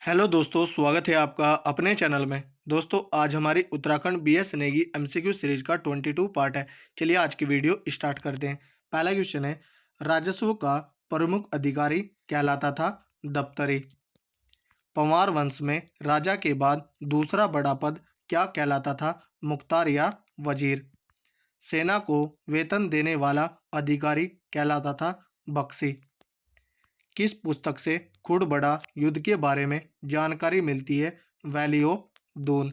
Hello दोस्तों, स्वागत है आपका अपने चैनल में। दोस्तों, आज हमारी Uttarakhand BS Negi MCQ series का 22 पार्ट है। चलिए आज की वीडियो स्टार्ट करते हैं। पहला क्वेश्चन है, राजस्व का प्रमुख अधिकारी कहलाता था दफ्तरी। पंवार वंश में राजा के बाद दूसरा बड़ा पद क्या कहलाता था? मुख्तार या वजीर। सेना को वेतन देने वाला अधिकारी कहलाता था बख्शी। किस पुस्तक से खुड़बड़ा युद्ध के बारे में जानकारी मिलती है? Valley of Doon.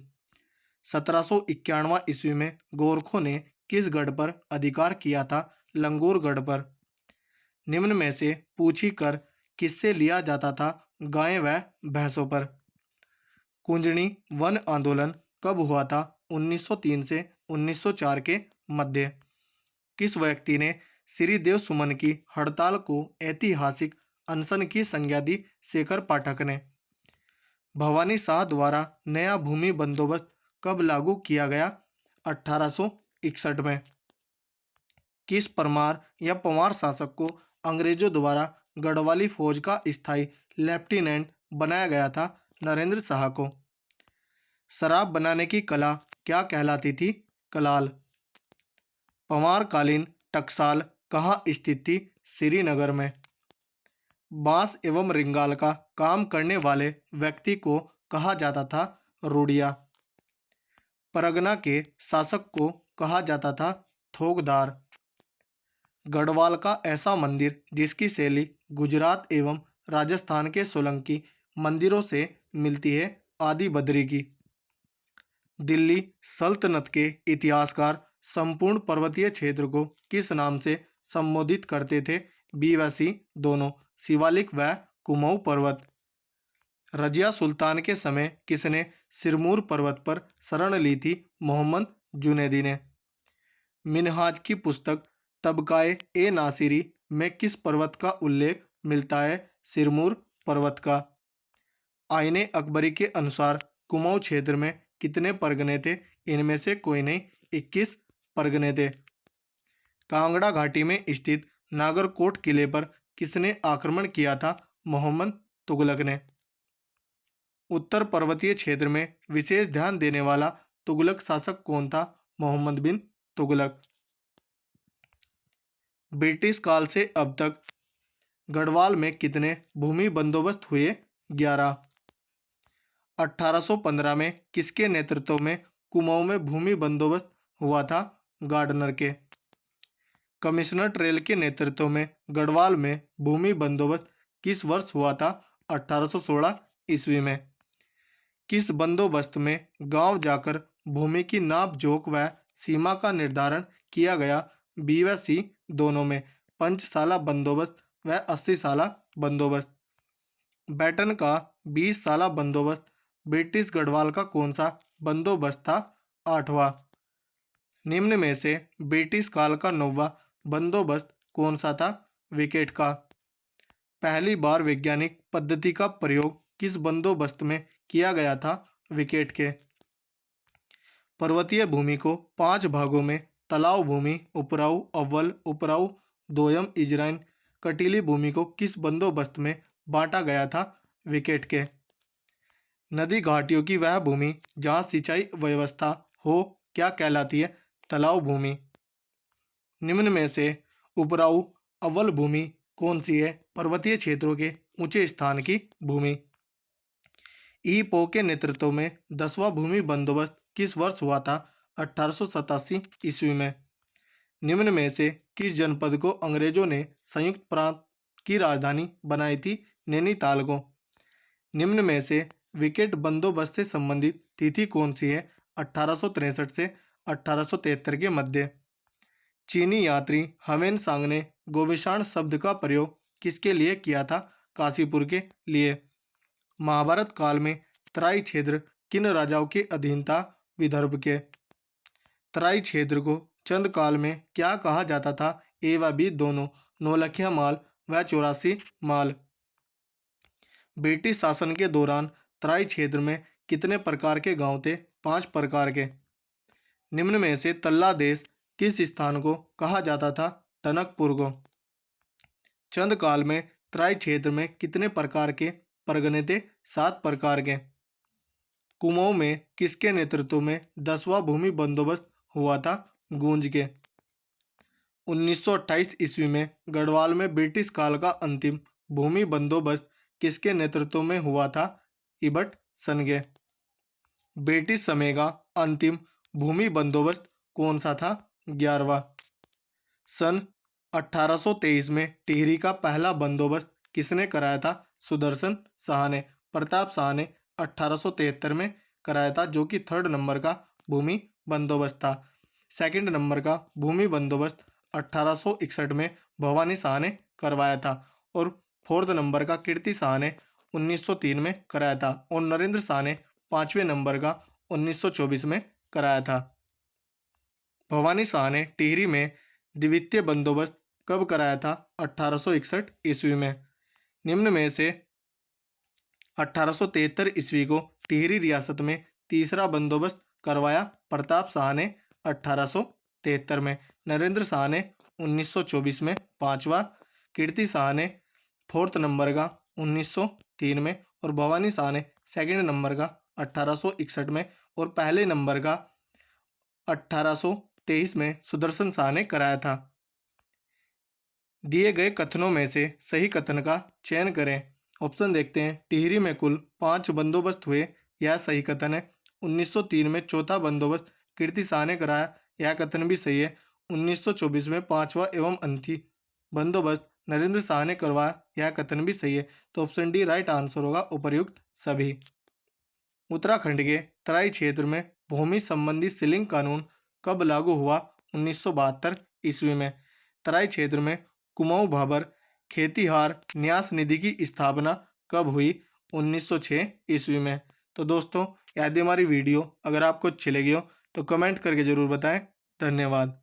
1791 ईस्वी में गोरखों ने किस गढ़ पर अधिकार किया था? लंगूर गढ़ पर। निम्न में से पूछी कर किससे लिया जाता था? गायें व भैंसों पर। कुंजनी वन आंदोलन कब हुआ था? 1903 से 1904 के मध्य। किस व्यक्ति ने श्रीदेव सुमन की हड़ताल को ऐतिहासिक अनशन की संज्ञा दी? शेखर पाठक ने। भवानी शाह द्वारा नया भूमि बंदोबस्त कब लागू किया गया? 1861 में। किस परमार या पंवार शासक को अंग्रेजों द्वारा गढ़वाली फौज का स्थायी लेफ्टिनेंट बनाया गया था? नरेंद्र शाह को। शराब बनाने की कला क्या कहलाती थी? कलाल। पंवारकालीन टकसाल कहाँ स्थित थी? श्रीनगर में। बांस एवं रिंगाल का काम करने वाले व्यक्ति को कहा जाता था रूढ़िया। परगना के शासक को कहा जाता था थोकदार। गढ़वाल का ऐसा मंदिर जिसकी शैली गुजरात एवं राजस्थान के सोलंकी मंदिरों से मिलती है? आदि बद्री की। दिल्ली सल्तनत के इतिहासकार संपूर्ण पर्वतीय क्षेत्र को किस नाम से संबोधित करते थे? बी व सी दोनों, शिवालिक व कुमाऊं पर्वत। रजिया सुल्तान के समय किसने सिरमौर पर्वत पर शरण ली थी? मोहम्मद जुनैदी ने। मिनहाज की पुस्तक तबकाए ए नासिरी में किस पर्वत का उल्लेख मिलता है? सिरमौर पर्वत का। आईने अकबरी के अनुसार कुमाऊं क्षेत्र में कितने परगने थे? इनमें से कोई नहीं, 21 परगने थे। कांगड़ा घाटी में स्थित नागरकोट किले पर किसने आक्रमण किया था? मोहम्मद तुगलक ने। उत्तर पर्वतीय क्षेत्र में विशेष ध्यान देने वाला तुगलक शासक कौन था? मोहम्मद बिन तुगलक। ब्रिटिश काल से अब तक गढ़वाल में कितने भूमि बंदोबस्त हुए? 11। 1815 में किसके नेतृत्व में कुमाऊं में भूमि बंदोबस्त हुआ था? गार्डनर के। कमिश्नर ट्रेल के नेतृत्व में गढ़वाल में भूमि बंदोबस्त किस वर्ष हुआ था? 1816 ईस्वी में। किस बंदोबस्त में गांव जाकर भूमि की नाप जोख व सीमा का निर्धारण किया गया? बी व सी दोनों में। पंचसाला बंदोबस्त व 80 साला बंदोबस्त। बैटन का 20 साला बंदोबस्त ब्रिटिश गढ़वाल का कौन सा बंदोबस्त था? 8वां। निम्न में से ब्रिटिश काल का 9वां बंदोबस्त कौन सा था? विकेट का। पहली बार वैज्ञानिक पद्धति का प्रयोग किस बंदोबस्त में किया गया था? विकेट के। पर्वतीय भूमि को 5 भागों में तलाव भूमि, उपराऊ, अव्वल, उपराऊ, दोयम, इजराइन, कटीली भूमि को किस बंदोबस्त में बांटा गया था? विकेट के। नदी घाटियों की वह भूमि जहाँ सिंचाई व्यवस्था हो क्या कहलाती है? तलाव भूमि। निम्न में से उपराऊ अव्वल भूमि कौन सी है? पर्वतीय क्षेत्रों के ऊंचे स्थान की भूमि। ई पो के नेतृत्व में 10वां भूमि बंदोबस्त किस वर्ष हुआ था? 1887 ईस्वी में। निम्न में से किस जनपद को अंग्रेजों ने संयुक्त प्रांत की राजधानी बनाई थी? नैनीताल को। निम्न में से विकेट बंदोबस्त से संबंधित तिथि कौन सी है? 1863 से 1873 के मध्य। चीनी यात्री हवेन सांग ने गोविशाण शब्द का प्रयोग किसके लिए किया था? काशीपुर के लिए। महाभारत काल में तराई क्षेत्र किन राजाओं के अधीन था? विदर्भ के। तराई क्षेत्र को चंद काल में क्या कहा जाता था? ए व बी दोनों, नौलखिया माल व 84 माल। ब्रिटिश शासन के दौरान तराई क्षेत्र में कितने प्रकार के गांव थे? 5 प्रकार के। निम्न में से तल्ला देश किस स्थान को कहा जाता था? टनकपुर को। चंद काल में तराई क्षेत्र में कितने प्रकार के परगने थे 7 प्रकार के। कुमाऊं में किसके नेतृत्व में 10वां भूमि बंदोबस्त हुआ था? गूंज के। 1928 ईस्वी में गढ़वाल में ब्रिटिश काल का अंतिम भूमि बंदोबस्त किसके नेतृत्व में हुआ था? इबट सनगे। ब्रिटिश समय का अंतिम भूमि बंदोबस्त कौन सा था? 11वां। सन 1823 में टिहरी का पहला बंदोबस्त किसने कराया था? सुदर्शन शाह ने। प्रताप शाह ने 1873 में कराया था, जो कि 3rd नंबर का भूमि बंदोबस्त था। 2nd नंबर का भूमि बंदोबस्त 1861 में भवानी शाह ने करवाया था और 4th नंबर का कीर्ति शाह ने 1903 में कराया था और नरेंद्र शाह ने 5वें नंबर का 1924 में कराया था। भवानी शाह ने टिहरी में द्वितीय बंदोबस्त कब कराया था? 1861 ईस्वी में। निम्न में से 1873 ईस्वी को टिहरी रियासत में तीसरा बंदोबस्त करवाया प्रताप शाह ने 1873 में, नरेंद्र शाह ने 1924 में 5वां, कीर्ति शाह ने 4th नंबर का 1903 में और भवानी शाह ने 2nd नंबर का 1861 में और पहले नंबर का 1823 में सुदर्शन शाह ने कराया था। दिए गए कथनों में से सही कथन का चयन करें। ऑप्शन देखते हैं। टिहरी में कुल 5 बंदोबस्त हुए, यह सही कथन है। 1903 में चौथा बंदोबस्त कीर्ति शाह ने कराया, यह कथन भी सही है। 1924 में 5वां एवं अंतिम बंदोबस्त नरेंद्र शाह ने करवाया, यह कथन भी सही है। तो ऑप्शन डी राइट आंसर होगा, उपर्युक्त सभी। उत्तराखंड के तराई क्षेत्र में भूमि संबंधी सीलिंग कानून कब लागू हुआ? 1972 ईस्वी में। तराई क्षेत्र में कुमाऊं भाबर खेतिहार न्यास निधि की स्थापना कब हुई? 1906 ईस्वी में। तो दोस्तों, यदि हमारी वीडियो अगर आपको अच्छी लगी हो तो कमेंट करके ज़रूर बताएं। धन्यवाद।